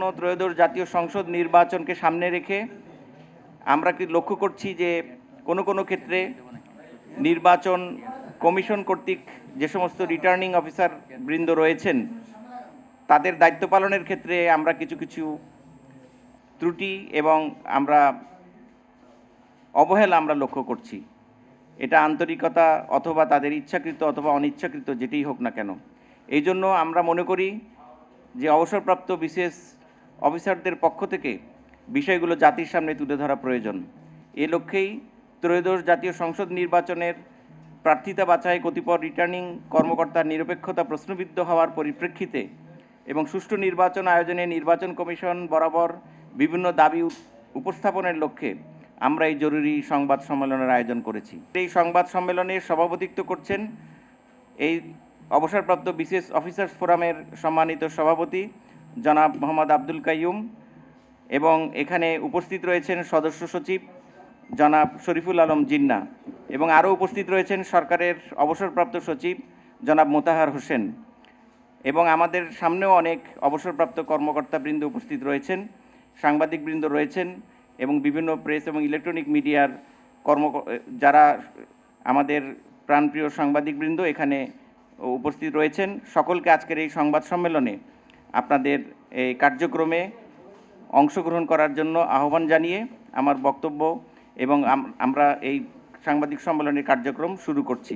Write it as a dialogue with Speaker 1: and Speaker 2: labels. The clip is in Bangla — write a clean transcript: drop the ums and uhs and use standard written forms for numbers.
Speaker 1: আসন্ন ত্রয়োদশ জাতীয় সংসদ নির্বাচনকে সামনে রেখে আমরা কি লক্ষ্য করছি যে কোনো ক্ষেত্রে নির্বাচন কমিশন কর্তৃক যে সমস্ত রিটার্নিং অফিসার বৃন্দ রয়েছেন তাদের দায়িত্ব পালনের ক্ষেত্রে আমরা কিছু ত্রুটি এবং অবহেলা আমরা লক্ষ্য করছি। এটা আন্তরিকতা অথবা তাদের ইচ্ছাকৃত অথবা অনিচ্ছাকৃত যেটাই হোক না কেন, এই জন্য আমরা মনে করি যে অবসরপ্রাপ্ত বিশেষ অফিসারদের পক্ষ থেকে বিষয়গুলো জাতির সামনে তুলে ধরা প্রয়োজন। এ লক্ষ্যেই ত্রয়োদশ জাতীয় সংসদ নির্বাচনের প্রার্থিতা বাছাই কতিপয় রিটার্নিং কর্মকর্তার নিরপেক্ষতা প্রশ্নবিদ্ধ হওয়ার পরিপ্রেক্ষিতে এবং সুষ্ঠু নির্বাচন আয়োজনে নির্বাচন কমিশন বরাবর বিভিন্ন দাবি উপস্থাপনের লক্ষ্যে আমরা এই জরুরি সংবাদ সম্মেলনের আয়োজন করেছি। এই সংবাদ সম্মেলনে সভাপতিত্ব করছেন এই অবসরপ্রাপ্ত বিশেষ অফিসার্স ফোরামের সম্মানিত সভাপতি জনাব মোহাম্মদ আব্দুল কাইয়ুম, এবং এখানে উপস্থিত রয়েছেন সদস্য সচিব জনাব শরীফুল আলম জিন্না, এবং আরও উপস্থিত রয়েছেন সরকারের অবসরপ্রাপ্ত সচিব জনাব মোতাহার হোসেন, এবং আমাদের সামনেও অনেক অবসরপ্রাপ্ত কর্মকর্তাবৃন্দ উপস্থিত রয়েছেন, সাংবাদিকবৃন্দ রয়েছেন, এবং বিভিন্ন প্রেস এবং ইলেকট্রনিক মিডিয়ার যারা আমাদের প্রাণপ্রিয় সাংবাদিকবৃন্দ এখানে উপস্থিত রয়েছেন। সকলকে আজকের এই সংবাদ সম্মেলনে আপনাদের এই কার্যক্রমে অংশগ্রহণ করার জন্য আহ্বান জানিয়ে আমার বক্তব্য এবং আমরা এই সাংবাদিক সম্মেলনের কার্যক্রম শুরু করছি।